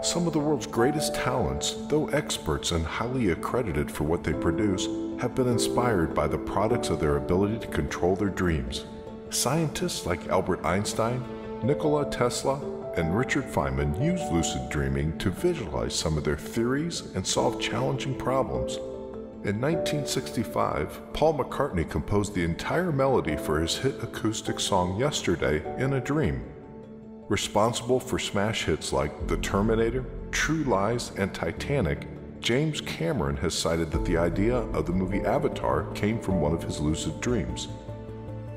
Some of the world's greatest talents, though experts and highly accredited for what they produce, have been inspired by the products of their ability to control their dreams. Scientists like Albert Einstein, Nikola Tesla, and Richard Feynman use lucid dreaming to visualize some of their theories and solve challenging problems. In 1965, Paul McCartney composed the entire melody for his hit acoustic song Yesterday in a Dream. Responsible for smash hits like The Terminator, True Lies, and Titanic, James Cameron has cited that the idea of the movie Avatar came from one of his lucid dreams.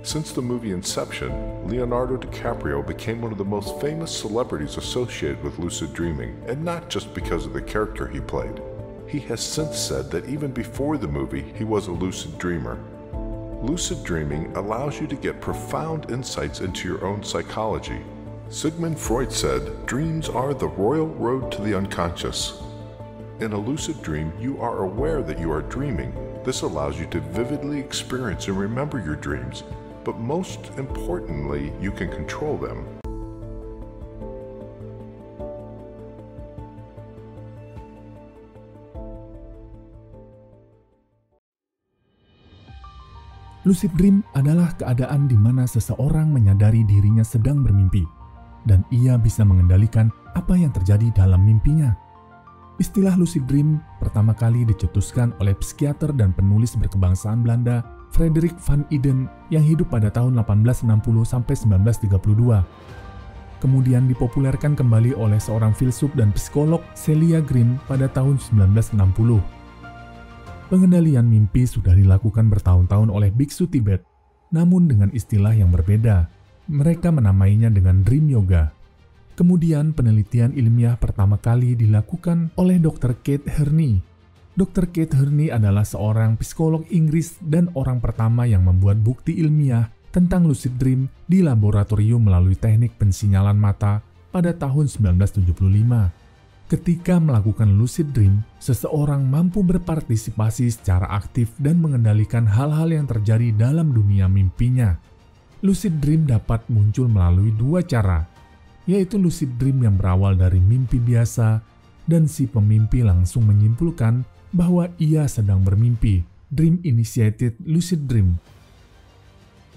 Since the movie Inception, Leonardo DiCaprio became one of the most famous celebrities associated with lucid dreaming, and not just because of the character he played. He has since said that even before the movie, he was a lucid dreamer. Lucid dreaming allows you to get profound insights into your own psychology. Sigmund Freud said, "Dreams are the royal road to the unconscious." In a lucid dream, you are aware that you are dreaming. This allows you to vividly experience and remember your dreams, but most importantly, you can control them. Lucid dream adalah keadaan di mana seseorang menyadari dirinya sedang bermimpi, dan ia bisa mengendalikan apa yang terjadi dalam mimpinya. Istilah lucid dream pertama kali dicetuskan oleh psikiater dan penulis berkebangsaan Belanda Frederik van Eden yang hidup pada tahun 1860-1932. Kemudian dipopulerkan kembali oleh seorang filsuf dan psikolog Celia Green pada tahun 1960. Pengendalian mimpi sudah dilakukan bertahun-tahun oleh biksu Tibet, namun dengan istilah yang berbeda. Mereka menamainya dengan dream yoga. Kemudian penelitian ilmiah pertama kali dilakukan oleh Dr. Kate Herney. Dr. Kate Herney adalah seorang psikolog Inggris dan orang pertama yang membuat bukti ilmiah tentang lucid dream di laboratorium melalui teknik pensinyalan mata pada tahun 1975. Ketika melakukan lucid dream, seseorang mampu berpartisipasi secara aktif dan mengendalikan hal-hal yang terjadi dalam dunia mimpinya. Lucid dream dapat muncul melalui dua cara, yaitu lucid dream yang berawal dari mimpi biasa dan si pemimpi langsung menyimpulkan bahwa ia sedang bermimpi, dream initiated lucid dream.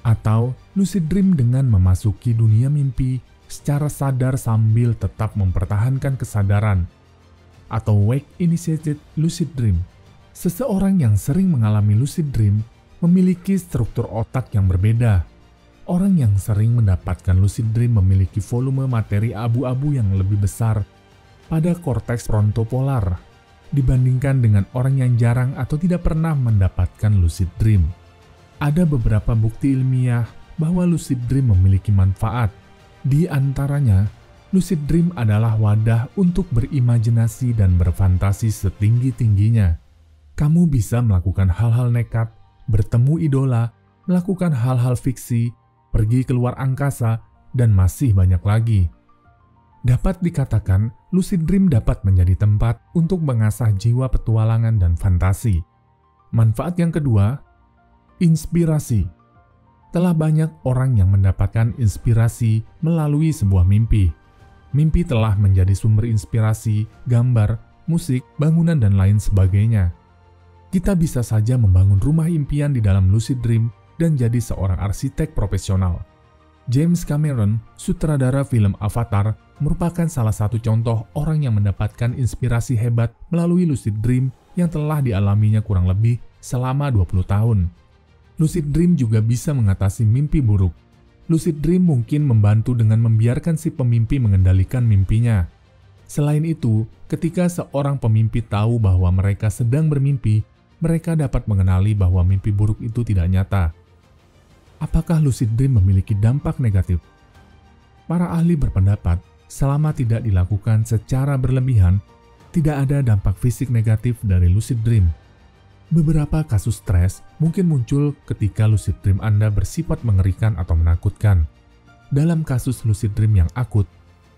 Atau lucid dream dengan memasuki dunia mimpi secara sadar sambil tetap mempertahankan kesadaran, atau wake initiated lucid dream. Seseorang yang sering mengalami lucid dream memiliki struktur otak yang berbeda. Orang yang sering mendapatkan lucid dream memiliki volume materi abu-abu yang lebih besar pada korteks frontopolar dibandingkan dengan orang yang jarang atau tidak pernah mendapatkan lucid dream. Ada beberapa bukti ilmiah bahwa lucid dream memiliki manfaat. Di antaranya, lucid dream adalah wadah untuk berimajinasi dan berfantasi setinggi-tingginya. Kamu bisa melakukan hal-hal nekat, bertemu idola, melakukan hal-hal fiksi, pergi keluar angkasa, dan masih banyak lagi. Dapat dikatakan, lucid dream dapat menjadi tempat untuk mengasah jiwa petualangan dan fantasi. Manfaat yang kedua, inspirasi. Telah banyak orang yang mendapatkan inspirasi melalui sebuah mimpi. Mimpi telah menjadi sumber inspirasi, gambar, musik, bangunan, dan lain sebagainya. Kita bisa saja membangun rumah impian di dalam lucid dream dan jadi seorang arsitek profesional. James Cameron, sutradara film Avatar, merupakan salah satu contoh orang yang mendapatkan inspirasi hebat melalui lucid dream yang telah dialaminya kurang lebih selama 20 tahun. Lucid dream juga bisa mengatasi mimpi buruk. Lucid dream mungkin membantu dengan membiarkan si pemimpi mengendalikan mimpinya. Selain itu, ketika seorang pemimpi tahu bahwa mereka sedang bermimpi, mereka dapat mengenali bahwa mimpi buruk itu tidak nyata. Apakah lucid dream memiliki dampak negatif? Para ahli berpendapat, selama tidak dilakukan secara berlebihan, tidak ada dampak fisik negatif dari lucid dream. Beberapa kasus stres mungkin muncul ketika lucid dream Anda bersifat mengerikan atau menakutkan. Dalam kasus lucid dream yang akut,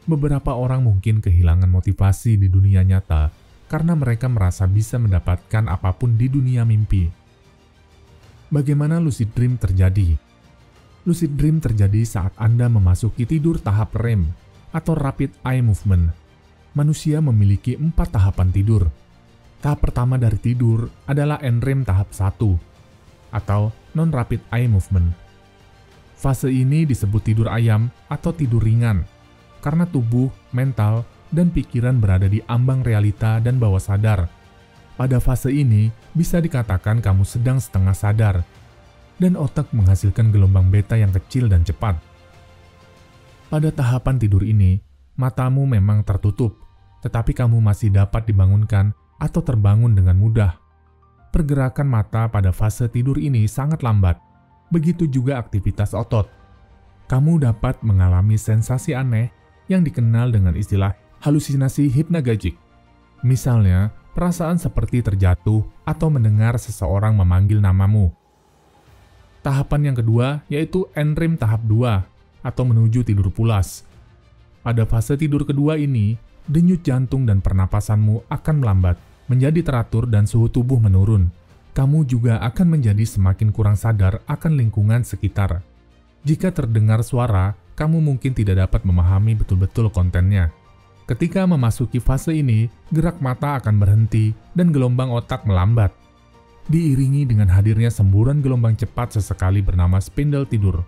beberapa orang mungkin kehilangan motivasi di dunia nyata karena mereka merasa bisa mendapatkan apapun di dunia mimpi. Bagaimana lucid dream terjadi? Lucid dream terjadi saat Anda memasuki tidur tahap REM atau Rapid Eye Movement. manusia memiliki 4 tahapan tidur. Tahap pertama dari tidur adalah NREM tahap 1 atau Non-Rapid Eye Movement. Fase ini disebut tidur ayam atau tidur ringan karena tubuh, mental, dan pikiran berada di ambang realita dan bawah sadar. Pada fase ini bisa dikatakan kamu sedang setengah sadar dan otak menghasilkan gelombang beta yang kecil dan cepat. Pada tahapan tidur ini, matamu memang tertutup, tetapi kamu masih dapat dibangunkan atau terbangun dengan mudah. Pergerakan mata pada fase tidur ini sangat lambat, begitu juga aktivitas otot. Kamu dapat mengalami sensasi aneh yang dikenal dengan istilah halusinasi hipnagogic. Misalnya, perasaan seperti terjatuh atau mendengar seseorang memanggil namamu. Tahapan yang kedua yaitu NREM tahap 2 atau menuju tidur pulas. Pada fase tidur kedua ini, denyut jantung dan pernapasanmu akan melambat, menjadi teratur dan suhu tubuh menurun. Kamu juga akan menjadi semakin kurang sadar akan lingkungan sekitar. Jika terdengar suara, kamu mungkin tidak dapat memahami betul-betul kontennya. Ketika memasuki fase ini, gerak mata akan berhenti dan gelombang otak melambat. Diiringi dengan hadirnya semburan gelombang cepat sesekali bernama spindle tidur.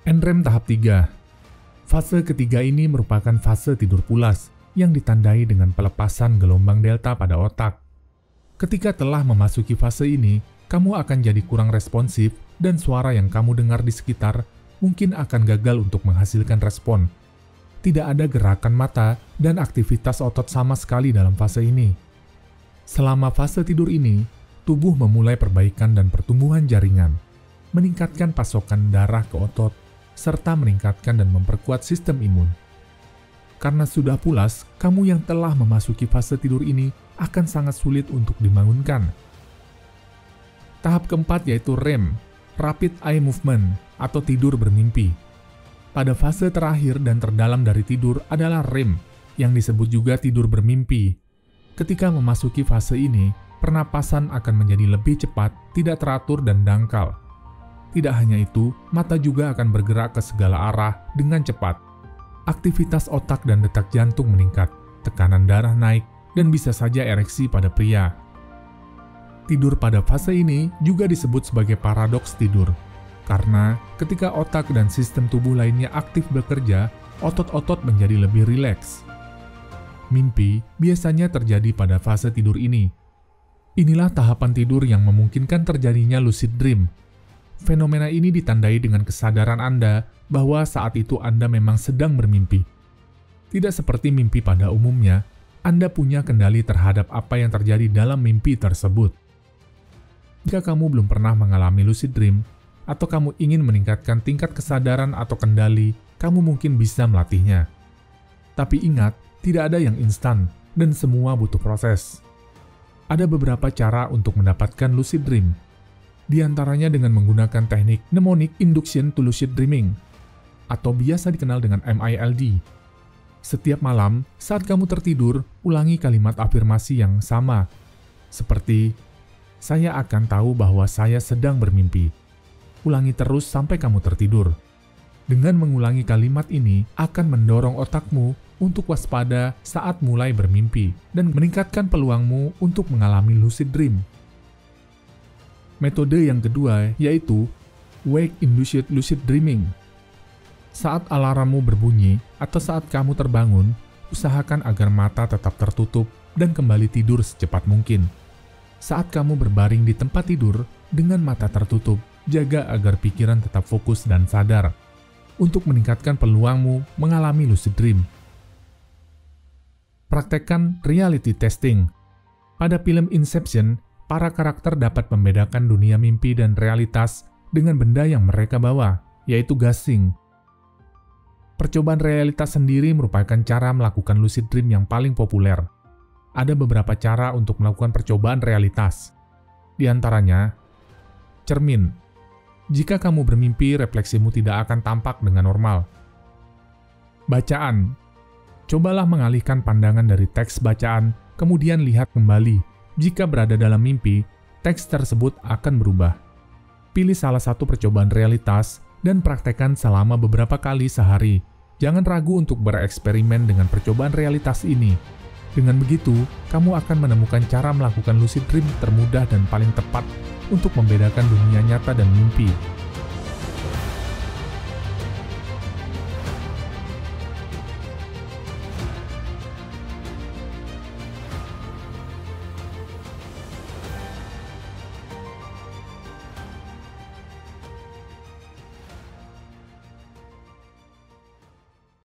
NREM tahap 3. Fase ketiga ini merupakan fase tidur pulas yang ditandai dengan pelepasan gelombang delta pada otak. Ketika telah memasuki fase ini, kamu akan jadi kurang responsif dan suara yang kamu dengar di sekitar mungkin akan gagal untuk menghasilkan respon. Tidak ada gerakan mata dan aktivitas otot sama sekali dalam fase ini. Selama fase tidur ini, tubuh memulai perbaikan dan pertumbuhan jaringan, meningkatkan pasokan darah ke otot, serta meningkatkan dan memperkuat sistem imun. Karena sudah pulas, kamu yang telah memasuki fase tidur ini akan sangat sulit untuk dibangunkan. Tahap keempat yaitu REM, Rapid Eye Movement, atau tidur bermimpi. Pada fase terakhir dan terdalam dari tidur adalah REM, yang disebut juga tidur bermimpi. Ketika memasuki fase ini, pernapasan akan menjadi lebih cepat, tidak teratur dan dangkal. Tidak hanya itu, mata juga akan bergerak ke segala arah dengan cepat. Aktivitas otak dan detak jantung meningkat, tekanan darah naik, dan bisa saja ereksi pada pria. Tidur pada fase ini juga disebut sebagai paradoks tidur, karena ketika otak dan sistem tubuh lainnya aktif bekerja, otot-otot menjadi lebih rileks. Mimpi biasanya terjadi pada fase tidur ini. Inilah tahapan tidur yang memungkinkan terjadinya lucid dream. Fenomena ini ditandai dengan kesadaran Anda bahwa saat itu Anda memang sedang bermimpi. Tidak seperti mimpi pada umumnya, Anda punya kendali terhadap apa yang terjadi dalam mimpi tersebut. Jika kamu belum pernah mengalami lucid dream, atau kamu ingin meningkatkan tingkat kesadaran atau kendali, kamu mungkin bisa melatihnya. Tapi ingat, tidak ada yang instan, dan semua butuh proses. Ada beberapa cara untuk mendapatkan lucid dream, di antaranya dengan menggunakan teknik Mnemonic Induction to Lucid Dreaming, atau biasa dikenal dengan MILD. Setiap malam, saat kamu tertidur, ulangi kalimat afirmasi yang sama, seperti, "Saya akan tahu bahwa saya sedang bermimpi." Ulangi terus sampai kamu tertidur. Dengan mengulangi kalimat ini, akan mendorong otakmu untuk waspada saat mulai bermimpi, dan meningkatkan peluangmu untuk mengalami lucid dream. Metode yang kedua yaitu Wake-Induced Lucid Dreaming. Saat alarmmu berbunyi atau saat kamu terbangun, usahakan agar mata tetap tertutup dan kembali tidur secepat mungkin. Saat kamu berbaring di tempat tidur dengan mata tertutup, jaga agar pikiran tetap fokus dan sadar untuk meningkatkan peluangmu mengalami lucid dream. Praktekkan reality testing. Pada film Inception, para karakter dapat membedakan dunia mimpi dan realitas dengan benda yang mereka bawa, yaitu gasing. Percobaan realitas sendiri merupakan cara melakukan lucid dream yang paling populer. Ada beberapa cara untuk melakukan percobaan realitas. Di antaranya, cermin. Jika kamu bermimpi, refleksimu tidak akan tampak dengan normal. Bacaan. Cobalah mengalihkan pandangan dari teks bacaan, kemudian lihat kembali. Jika berada dalam mimpi, teks tersebut akan berubah. Pilih salah satu percobaan realitas dan praktekkan selama beberapa kali sehari. Jangan ragu untuk bereksperimen dengan percobaan realitas ini. Dengan begitu, kamu akan menemukan cara melakukan lucid dream termudah dan paling tepat untuk membedakan dunia nyata dan mimpi.